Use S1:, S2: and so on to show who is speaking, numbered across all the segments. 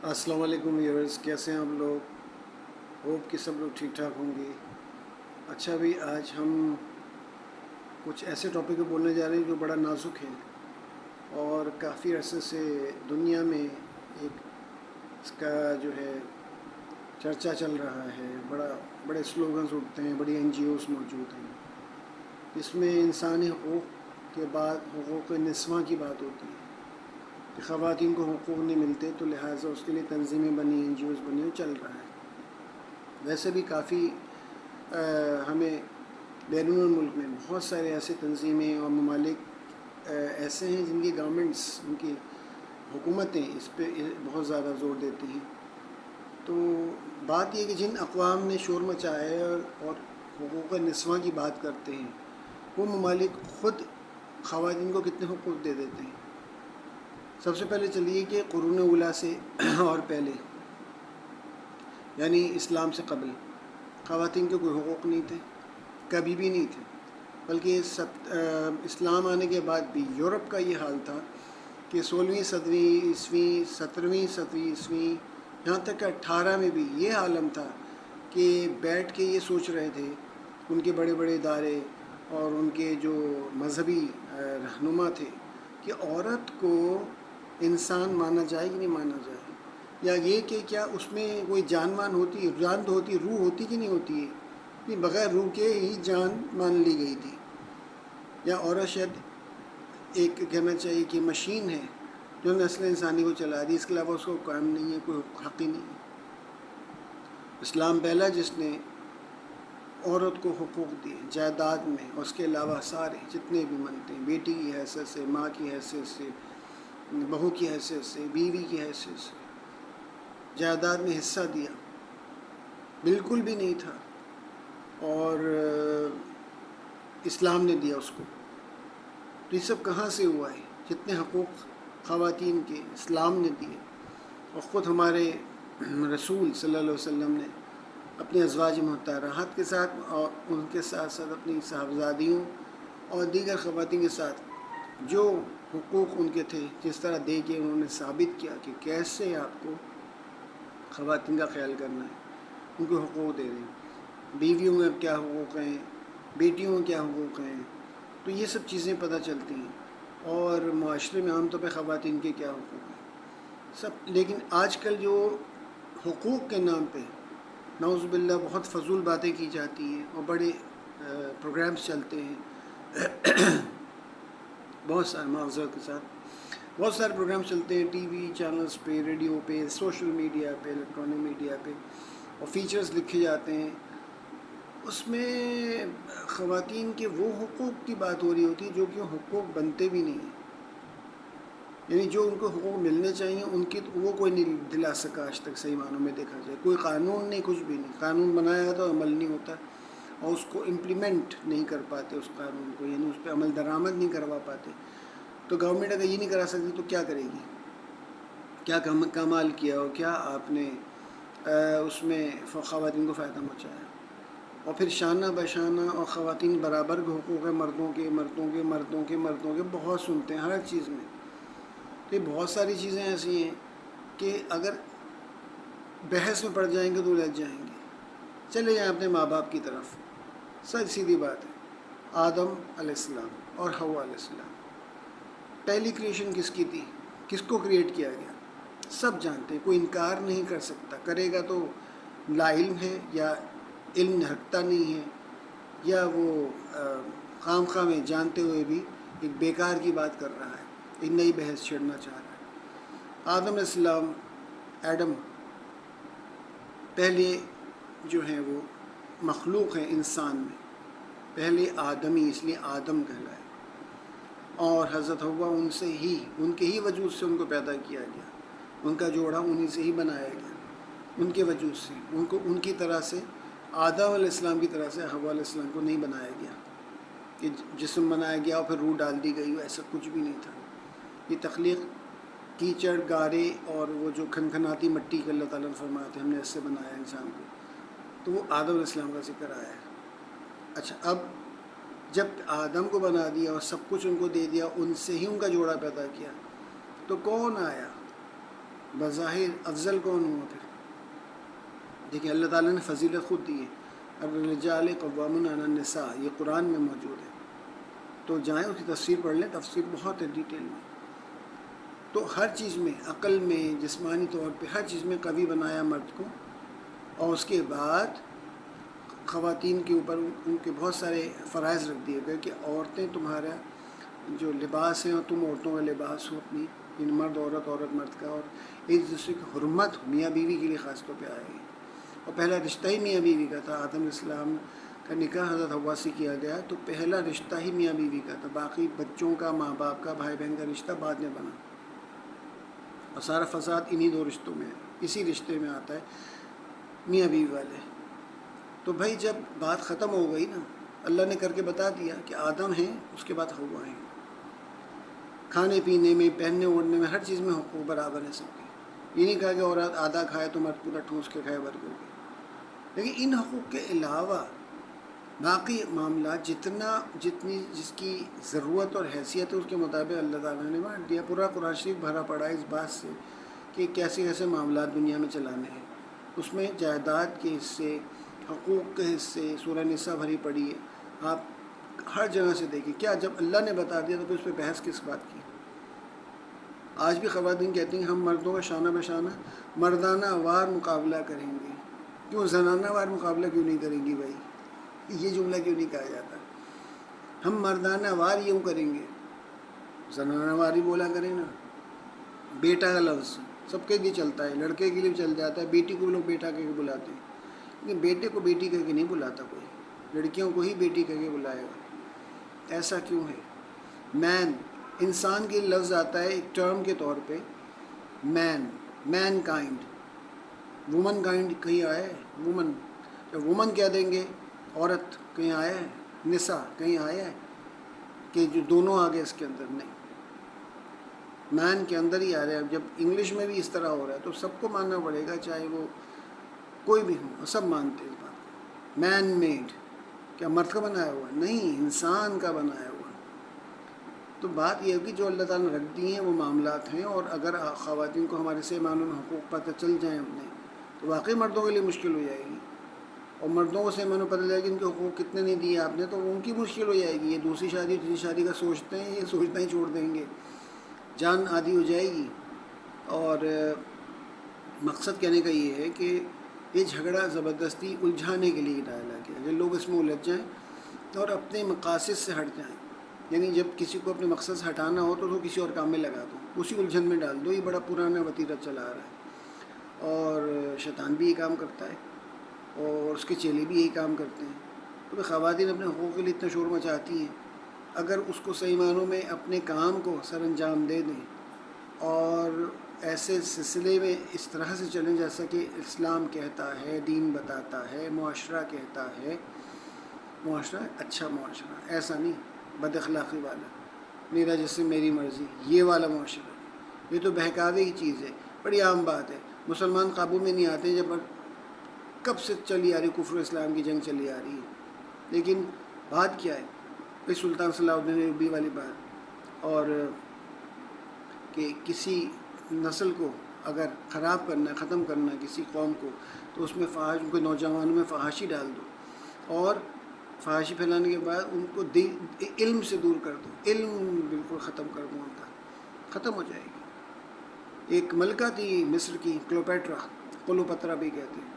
S1: السلام علیکم ویورز، کیسے ہیں آپ لوگ؟ ہوپ کہ سب لوگ ٹھیک ٹھاک ہوں گے۔ اچھا بھی آج ہم کچھ ایسے ٹاپک پہ بولنے جا رہے ہیں جو بڑا نازک ہے اور کافی عرصے سے دنیا میں ایک اس کا جو ہے چرچا چل رہا ہے۔ بڑے سلوگنز اٹھتے ہیں، بڑی این جی اوز موجود ہیں۔ اس میں انسانی حقوق کے بعد حقوق نسواں کی بات ہوتی ہے کہ خواتین کو حقوق نہیں ملتے، تو لہٰذا اس کے لیے تنظیمیں بنی، این جی اوز بنی اور چل رہا ہے۔ ویسے بھی کافی ہمیں بیرون الملک میں بہت سارے ایسے تنظیمیں اور ممالک ایسے ہیں جن کی گورنمنٹس، ان کی حکومتیں اس پہ بہت زیادہ زور دیتی ہیں۔ تو بات یہ کہ جن اقوام نے شور مچایا ہے اور حقوق نسواں کی بات کرتے ہیں، وہ ممالک خود خواتین کو کتنے حقوق دے دیتے ہیں۔ سب سے پہلے چلیے کہ قرون اولیٰ سے اور پہلے، یعنی اسلام سے قبل، خواتین کے کوئی حقوق نہیں تھے، کبھی بھی نہیں تھے۔ بلکہ اسلام آنے کے بعد بھی یورپ کا یہ حال تھا کہ 16ویں 17ویں عیسوی، 17ویں عیسوی، یہاں تک کہ 18 میں بھی یہ عالم تھا کہ بیٹھ کے یہ سوچ رہے تھے ان کے بڑے بڑے ادارے اور ان کے جو مذہبی رہنما تھے کہ عورت کو انسان مانا جائے کہ نہیں مانا جائے، یا یہ کہ کیا اس میں کوئی جان ہوتی، جان تو ہوتی، روح ہوتی کہ نہیں ہوتی ہے، کہ بغیر روح کے ہی جان مان لی گئی تھی، یا عورت شاید ایک کہنا چاہیے کہ مشین ہے جو نسل انسانی کو چلا رہی ہے، اس کے علاوہ اس کو قائم نہیں ہے، کوئی حق ہی نہیں ہے۔ اسلام پہلا جس نے عورت کو حقوق دیے جائیداد میں، اور اس کے علاوہ سارے جتنے بھی منتے ہیں، بیٹی کی حیثیت سے، ماں کی حیثیت سے، بہو کی حیثیت سے، بیوی کی حیثیت سے، جائیداد میں حصہ دیا بالکل بھی نہیں تھا، اور اسلام نے دیا اس کو۔ تو یہ سب کہاں سے ہوا ہے؟ جتنے حقوق خواتین کے اسلام نے دیے، اور خود ہمارے رسول صلی اللہ علیہ وسلم نے اپنی ازواج مطہرات کے ساتھ اور ان کے ساتھ ساتھ اپنی صاحبزادیوں اور دیگر خواتین کے ساتھ جو حقوق ان کے تھے، جس طرح دے کے انہوں نے ثابت کیا کہ کیسے آپ کو خواتین کا خیال کرنا ہے، ان کو حقوق دے رہے ہیں۔ بیویوں میں کیا حقوق ہیں، بیٹیوں میں کیا حقوق ہیں، تو یہ سب چیزیں پتہ چلتی ہیں، اور معاشرے میں عام طور پہ خواتین کے کیا حقوق ہیں سب۔ لیکن آج کل جو حقوق کے نام پہ نعوذ باللہ بہت فضول باتیں کی جاتی ہیں، اور بڑے پروگرامز چلتے ہیں بہت سارے، معذرت کے ساتھ بہت سارے پروگرام چلتے ہیں ٹی وی چینلز پہ، ریڈیو پہ، سوشل میڈیا پہ، الیکٹرانک میڈیا پہ، اور فیچرز لکھے جاتے ہیں۔ اس میں خواتین کے وہ حقوق کی بات ہو رہی ہوتی ہے جو کہ حقوق بنتے بھی نہیں ہیں، یعنی جو ان کو حقوق ملنے چاہیے ان کی وہ کوئی نہیں دلا سکا آج تک، صحیح معنوں میں دیکھا جائے۔ کوئی قانون نہیں، کچھ بھی نہیں، قانون بنایا جاتا ہے، عمل نہیں ہوتا، اور اس کو امپلیمنٹ نہیں کر پاتے اس قانون کو، یعنی اس پہ عمل درآمد نہیں کروا پاتے۔ تو گورنمنٹ اگر یہ نہیں کرا سکتی تو کیا کرے گی؟ کیا کمال کیا اور کیا آپ نے اس میں خواتین کو فائدہ پہنچایا؟ اور پھر شانہ بشانہ اور خواتین برابر کے حقوق ہیں، مردوں کے مردوں کے مردوں کے مردوں کے بہت سنتے ہیں ہر چیز میں۔ تو یہ بہت ساری چیزیں ایسی ہیں کہ اگر بحث میں پڑ جائیں گے تو الجھ جائیں گے۔ چلے جائیں اپنے ماں باپ کی طرف، سیدھی بات ہے۔ آدم علیہ السلام اور حوا علیہ السلام، پہلی کریشن کس کی تھی؟ کس کو کریٹ کیا گیا؟ سب جانتے ہیں، کوئی انکار نہیں کر سکتا، کرے گا تو لا علم ہے، یا علم رکھتا نہیں ہے، یا وہ خام خواہ میں جانتے ہوئے بھی ایک بیکار کی بات کر رہا ہے، ایک نئی بحث چھیڑنا چاہ رہا ہے۔ آدم علیہ السلام، ایڈم، پہلے جو ہیں وہ مخلوق ہیں انسان میں، پہلے آدمی، اس لیے آدم کہلائے، اور حضرت حوا ان سے ہی، ان کے ہی وجود سے ان کو پیدا کیا گیا، ان کا جوڑا انہی سے ہی بنایا گیا، ان کے وجود سے، ان کو ان کی طرح سے، آدم علیہ السلام کی طرح سے حوا علیہ السلام کو نہیں بنایا گیا کہ جسم بنایا گیا اور پھر روح ڈال دی گئی، ایسا کچھ بھی نہیں تھا۔ یہ تخلیق کیچڑ، گارے اور وہ جو کھنکھناتی مٹی کے اللہ تعالیٰ نے فرمایا تھا ہم نے اس سے بنایا انسان کو، تو وہ آدم علیہ السلام کا ذکر آیا ہے۔ اچھا، اب جب آدم کو بنا دیا اور سب کچھ ان کو دے دیا، ان سے ہی ان کا جوڑا پیدا کیا، تو کون آیا؟ بظاہر افضل کون ہوا پھر؟ دیکھیں اللہ تعالیٰ نے فضیلت خود دی ہے، الرجال قوامون علی النساء، یہ قرآن میں موجود ہے، تو جائیں اس کی تفسیر پڑھ لیں، تفسیر بہت ہے ڈیٹیل میں۔ تو ہر چیز میں، عقل میں، جسمانی طور پہ ہر چیز میں قوی بنایا مرد کو، اور اس کے بعد خواتین کے اوپر ان کے بہت سارے فرائض رکھ دیے گئے کہ عورتیں تمہارا جو لباس ہے اور تم عورتوں کا لباس ہو اپنی، یعنی مرد عورت، عورت مرد کا، اور ایک دوسرے کی حرمت میاں بیوی کے لیے خاص طور پہ آئے گی۔ اور پہلا رشتہ ہی میاں بیوی کا تھا، آدم علیہ السلام کا نکاح حضرت حوا سے کیا گیا، تو پہلا رشتہ ہی میاں بیوی کا تھا، باقی بچوں کا، ماں باپ کا، بھائی بہن کا رشتہ بعد میں بنا، اور سارا فساد انہی دو رشتوں میں ہے، اسی رشتے میں آتا ہے میاں بیوی والے۔ تو بھائی جب بات ختم ہو گئی نا، اللہ نے کر کے بتا دیا کہ آدم ہیں، اس کے بعد حوا ہیں، کھانے پینے میں، پہننے اوڑھنے میں، ہر چیز میں حقوق برابر ہیں سب کے۔ یہ نہیں کہا کہ عورت آدھا کھائے تو مرد پورا ٹھونس کے کھائے بھر کر کے، لیکن ان حقوق کے علاوہ باقی معاملات جتنی جس کی ضرورت اور حیثیت ہے اس کے مطابق اللہ تعالیٰ نے بانٹ دیا۔ پورا قرآن شریف بھرا پڑا ہے اس بات سے کہ کیسے کیسے معاملات دنیا میں چلانے ہیں، اس میں جائیداد کے حصے، حقوق کے حصے، سورہ نساء بھری پڑی ہے، آپ ہر جگہ سے دیکھیں۔ کیا جب اللہ نے بتا دیا تو پھر اس پہ بحث کس بات کی؟ آج بھی خواتین کہتی ہیں ہم مردوں کا شانہ بشانہ مردانہ وار مقابلہ کریں گے۔ کیوں زنانہ وار مقابلہ کیوں نہیں کریں گی بھائی؟ یہ جملہ کیوں نہیں کہا جاتا؟ ہم مردانہ وار یوں کریں گے، زنانہ وار ہی بولا کریں نا۔ بیٹا کا لفظ سب کے لیے چلتا ہے، لڑکے کے لیے چل جاتا ہے، بیٹی کو لوگ بیٹا کہہ کے بلاتے ہیں، لیکن بیٹے کو بیٹی کہہ کے نہیں بلاتا کوئی، لڑکیوں کو ہی بیٹی کہہ کے بلائے گا۔ ایسا کیوں ہے؟ مین، انسان کے لفظ آتا ہے ایک ٹرم کے طور پہ، مین کائنڈ، وومن کائنڈ کہیں آیا ہے؟ وومن، جب وومن کہہ دیں گے عورت کہیں آیا ہے؟ نساء کہیں آیا ہے کہ جو دونوں آگے اس کے اندر؟ نہیں، مین کے اندر ہی آ رہا ہے۔ جب انگلش میں بھی اس طرح ہو رہا ہے تو سب کو ماننا پڑے گا، چاہے وہ کوئی بھی ہو، سب مانتے ہیں اس بات کو۔ مین میڈ، کیا مرد کا بنایا ہوا؟ نہیں، انسان کا بنایا ہوا۔ تو بات یہ ہے کہ جو اللہ تعالیٰ نے رکھ دی ہیں وہ معاملات ہیں، اور اگر خواتین کو ہمارے سے معلوم حقوق پتہ چل جائیں اپنے، تو واقعی مردوں کے لیے مشکل ہو جائے گی، اور مردوں کو سے معلوم پتہ جائے گی ان کے حقوق کتنے نہیں دیے آپ نے، تو ان کی مشکل ہو جائے گی۔ یہ دوسری شادی تیسری شادی کا سوچتے ہیں، یہ سوچنا ہی چھوڑ دیں گے، جان آدھی ہو جائے گی۔ اور مقصد کہنے کا یہ ہے کہ یہ جھگڑا زبردستی الجھانے کے لیے ڈالا گیا، جب لوگ اس میں الجھ جائیں اور اپنے مقاصد سے ہٹ جائیں، یعنی جب کسی کو اپنے مقصد سے ہٹانا ہو تو کسی اور کام میں لگا دو، اسی الجھن میں ڈال دو۔ یہ بڑا پرانا وتیرہ چلا آ رہا ہے، اور شیطان بھی یہ کام کرتا ہے، اور اس کے چیلے بھی یہی کام کرتے ہیں۔ تو خواتین اپنے حقوق کے لیے اتنا شور مچاتی ہیں، اگر اس کو صحیح معنوں میں اپنے کام کو سر انجام دے دیں اور ایسے سلسلے میں اس طرح سے چلیں جیسا کہ اسلام کہتا ہے، دین بتاتا ہے، معاشرہ کہتا ہے، معاشرہ اچھا معاشرہ، ایسا نہیں بد اخلاقی والا، میرا جیسے میری مرضی، یہ والا معاشرہ، یہ تو بہکاوے کی چیز ہے۔ بڑی عام بات ہے، مسلمان قابو میں نہیں آتے جب کب سے چلی آ رہی کفر و اسلام کی جنگ چلی آ رہی ہے، لیکن بات کیا ہے؟ بھائی سلطان صلاح الدین ایوبی والی بات، اور کہ کسی نسل کو اگر خراب کرنا ہے، ختم کرنا ہے کسی قوم کو، تو اس میں ان کو نوجوانوں میں فحاشی ڈال دو، اور فحاشی پھیلانے کے بعد ان کو علم سے دور کر دو، علم بالکل ختم کر دو، ان کا ختم ہو جائے گی۔ ایک ملکہ تھی مصر کی، کلوپیٹرا، کلوپترا بھی کہتے ہیں،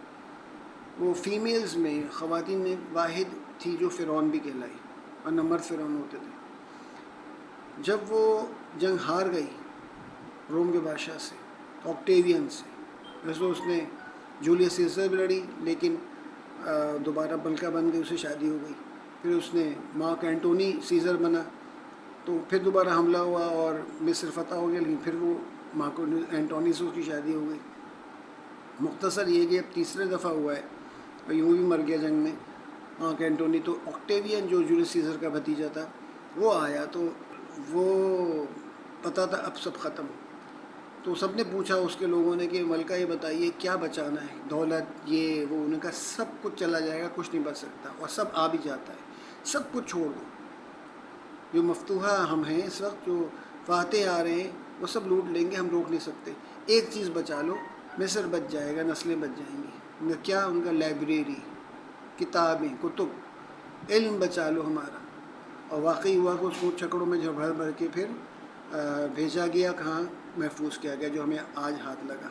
S1: وہ فیمیلز میں، خواتین میں واحد تھی جو فرعون بھی کہلائی، ورنہ مرد فرعون ہوتے تھے۔ جب وہ جنگ ہار گئی روم کے بادشاہ سے، آکٹیوین سے، ویسے اس نے جولیس سیزر بھی لڑی، لیکن دوبارہ ملکہ بن گئی، اسے شادی ہو گئی، پھر اس نے مارک اینٹونی سیزر بنا، تو پھر دوبارہ حملہ ہوا اور مصر فتح ہو گیا، لیکن پھر وہ مارک اینٹونی سے اس کی شادی ہو گئی۔ مختصر یہ کہ اب تیسرے دفعہ ہوا ہے، اور یوں بھی مر گیا جنگ میں مارک اینٹونی۔ تو آکٹیوین جو جولیس سیزر کا بھتیجا تھا وہ آیا، تو وہ پتہ تھا اب سب ختم، تو سب نے پوچھا اس کے لوگوں نے کہ ملکہ یہ بتائیے کیا بچانا ہے، دولت یہ وہ، انہوں نے کہا سب کچھ چلا جائے گا، کچھ نہیں بچ سکتا، اور سب آ بھی جاتا ہے، سب کچھ چھوڑ دو، جو مفتوحہ ہم ہیں اس وقت، جو فاتح آ رہے ہیں وہ سب لوٹ لیں گے، ہم روک نہیں سکتے، ایک چیز بچا لو، مصر بچ جائے گا، نسلیں بچ جائیں گی۔ ان کا کیا؟ ان کا لائبریری، کتابیں، کتب، علم بچا لو ہمارا۔ اور واقعی ہوا کہ اس کو چھکڑوں میں جو بھر بھر کے پھر بھیجا گیا، کہاں محفوظ کیا گیا، جو ہمیں آج ہاتھ لگا۔